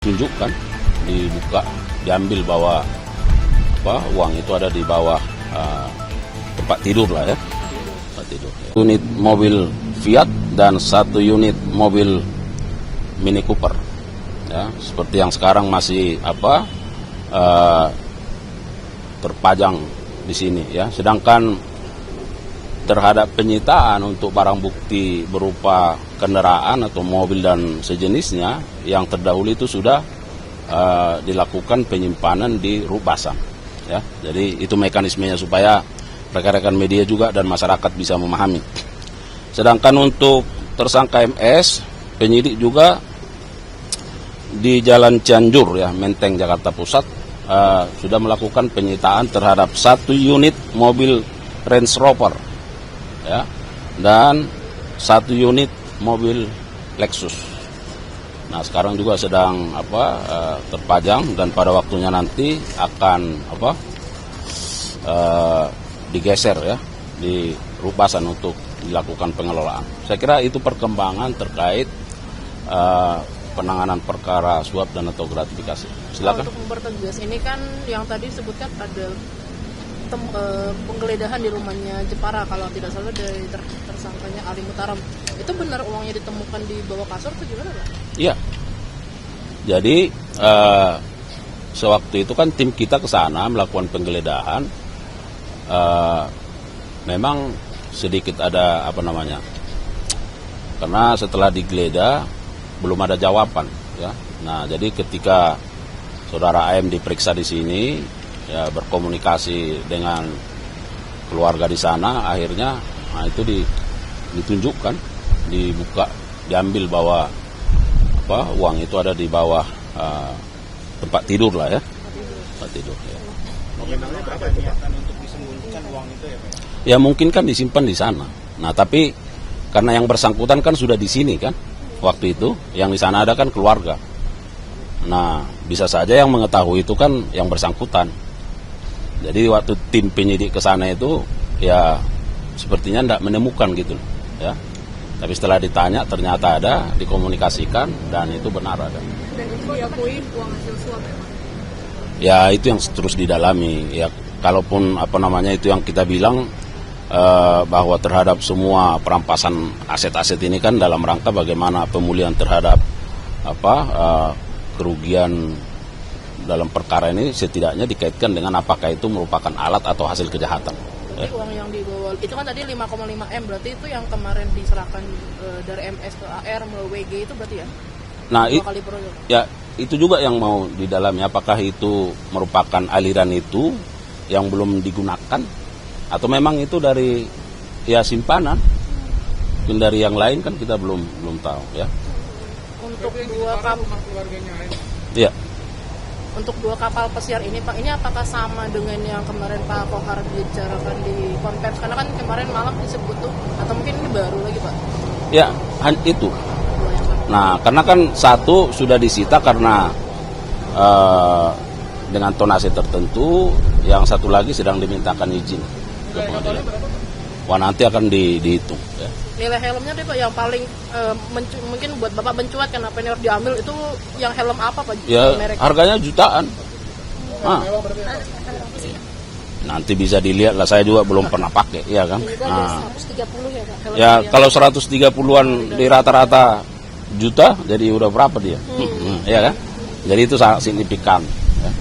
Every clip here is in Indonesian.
tunjukkan, dibuka, diambil bahwa uang itu ada di bawah tempat tidur lah ya. Tempat tidur. Unit mobil Fiat dan 1 unit mobil Mini Cooper. Ya, seperti yang sekarang masih terpajang di sini ya. Sedangkan terhadap penyitaan untuk barang bukti berupa kendaraan atau mobil dan sejenisnya yang terdahulu itu sudah dilakukan penyimpanan di Rubasan ya. Jadi itu mekanismenya supaya rekan-rekan media juga dan masyarakat bisa memahami. Sedangkan untuk tersangka MS, penyidik juga di Jalan Cianjur ya, Menteng Jakarta Pusat sudah melakukan penyitaan terhadap 1 unit mobil Range Rover ya, dan 1 unit mobil Lexus. Nah sekarang juga sedang terpajang dan pada waktunya nanti akan digeser ya di Rubasan untuk dilakukan pengelolaan. Saya kira itu perkembangan terkait penanganan perkara suap dan atau gratifikasi. Silakan. Untuk mempertegas ini kan yang tadi disebutkan ada penggeledahan di rumahnya Jepara kalau tidak salah dari tersangkanya Ali Muhtaram. Itu benar uangnya ditemukan di bawah kasur atau gimana Pak? Iya. Jadi sewaktu itu kan tim kita ke sana melakukan penggeledahan. Memang sedikit ada karena setelah digeledah belum ada jawaban ya. Nah, jadi ketika saudara AM diperiksa di sini ya, berkomunikasi dengan keluarga di sana, akhirnya itu ditunjukkan, dibuka, diambil bahwa uang itu ada di bawah tempat tidur lah ya. Tempat tidur ya. Nominalnya berapa niatan untuk disembunyikan uang itu ya Pak? Ya mungkin kan disimpan di sana. Nah tapi karena yang bersangkutan kan sudah di sini kan waktu itu, yang di sana ada kan keluarga. Nah bisa saja yang mengetahui itu kan yang bersangkutan. Jadi waktu tim penyidik ke sana itu ya sepertinya tidak menemukan gitu ya. Tapi setelah ditanya ternyata ada, dikomunikasikan dan itu benar ada. Dan itu diakui uang hasil suap memang? Ya itu yang terus didalami ya. Kalaupun itu yang kita bilang bahwa terhadap semua perampasan aset-aset ini kan dalam rangka bagaimana pemulihan terhadap kerugian dalam perkara ini setidaknya dikaitkan dengan apakah itu merupakan alat atau hasil kejahatan. Ya. Uang yang dibawa itu kan tadi 5,5 M, berarti itu yang kemarin diserahkan dari MS ke AR melalui WG itu berarti ya? Nah ya itu juga yang mau didalami, apakah itu merupakan aliran itu yang belum digunakan atau memang itu dari ya simpanan, mungkin dari yang lain kan kita belum tahu ya. Untuk 2 kapal Iya. Untuk 2 kapal pesiar ini Pak, ini apakah sama dengan yang kemarin Pak Kohar bicarakan di konferensi? Karena kan kemarin malam disebut tuh, atau mungkin ini baru lagi Pak? Ya, itu. Nah, karena kan 1 sudah disita karena dengan tonase tertentu, yang 1 lagi sedang dimintakan izin ke pengadilan. Wah, nanti akan dihitung. Ya. Nilai helmnya deh Pak yang paling mungkin buat Bapak mencuat kenapa ini harus diambil, itu yang helm apa Pak? Ya, merek? harganya jutaan. Nanti bisa dilihat lah, saya juga belum pernah pakai, ya kan? Nah, 130 ya Pak? ya kalau 130-an di rata-rata juta, jadi udah berapa dia? Ya kan? Jadi itu sangat signifikan. Ya.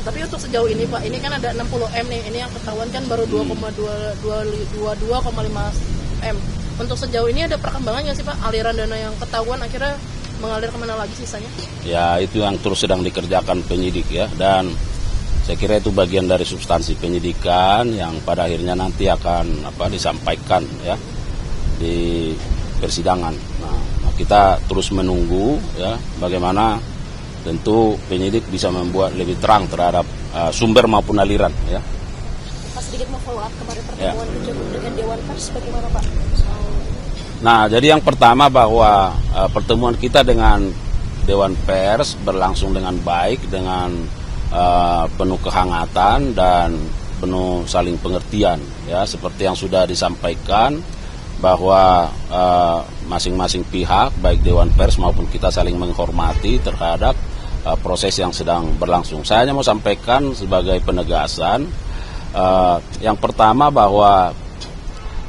Tapi untuk sejauh ini Pak, ini kan ada 60 M nih, ini yang ketahuan kan baru 22,5 M. Untuk sejauh ini ada perkembangan nggak sih Pak? Aliran dana yang ketahuan akhirnya mengalir kemana lagi sisanya? Ya itu yang terus sedang dikerjakan penyidik ya, dan saya kira itu bagian dari substansi penyidikan yang pada akhirnya nanti akan disampaikan ya di persidangan. Nah, kita terus menunggu ya bagaimana tentu penyidik bisa membuat lebih terang terhadap sumber maupun aliran ya. Pak, sedikit mau follow up kemarin pertemuan dengan Dewan Pers bagaimana Pak? Nah, jadi yang pertama bahwa pertemuan kita dengan Dewan Pers berlangsung dengan baik, dengan penuh kehangatan dan penuh saling pengertian ya, seperti yang sudah disampaikan bahwa masing-masing pihak baik Dewan Pers maupun kita saling menghormati terhadap proses yang sedang berlangsung. Saya hanya mau sampaikan sebagai penegasan, yang pertama bahwa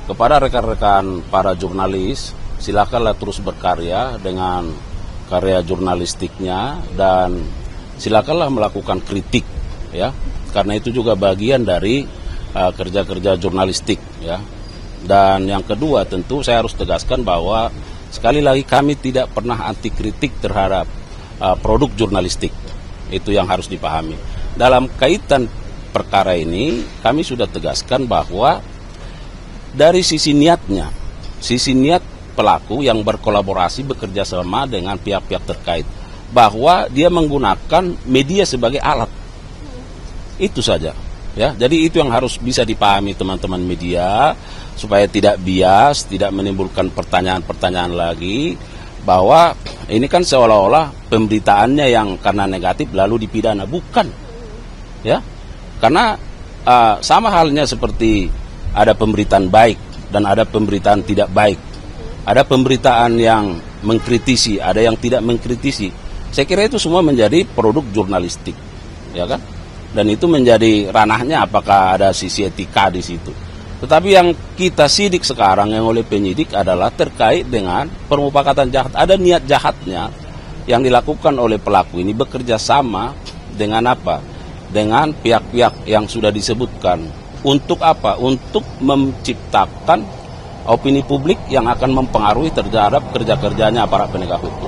kepada rekan-rekan para jurnalis, silakanlah terus berkarya dengan karya jurnalistiknya dan silakanlah melakukan kritik, ya, karena itu juga bagian dari kerja-kerja jurnalistik, ya. Dan yang kedua tentu saya harus tegaskan bahwa sekali lagi kami tidak pernah anti kritik terhadap produk jurnalistik. Itu yang harus dipahami. Dalam kaitan perkara ini kami sudah tegaskan bahwa dari sisi niatnya, sisi niat pelaku yang berkolaborasi bekerja sama dengan pihak-pihak terkait, bahwa dia menggunakan media sebagai alat. Itu saja. Ya, jadi itu yang harus bisa dipahami teman-teman media supaya tidak bias, tidak menimbulkan pertanyaan-pertanyaan lagi bahwa ini kan seolah-olah pemberitaannya yang karena negatif lalu dipidana, bukan. Ya. Karena sama halnya seperti ada pemberitaan baik dan ada pemberitaan tidak baik. Ada pemberitaan yang mengkritisi, ada yang tidak mengkritisi. Saya kira itu semua menjadi produk jurnalistik, ya kan? Dan itu menjadi ranahnya apakah ada sisi etika di situ. Tetapi yang kita sidik sekarang yang oleh penyidik adalah terkait dengan permufakatan jahat. Ada niat jahatnya yang dilakukan oleh pelaku ini bekerja sama dengan apa? Dengan pihak-pihak yang sudah disebutkan. Untuk apa? Untuk menciptakan opini publik yang akan mempengaruhi terhadap kerja-kerjanya aparat penegak hukum.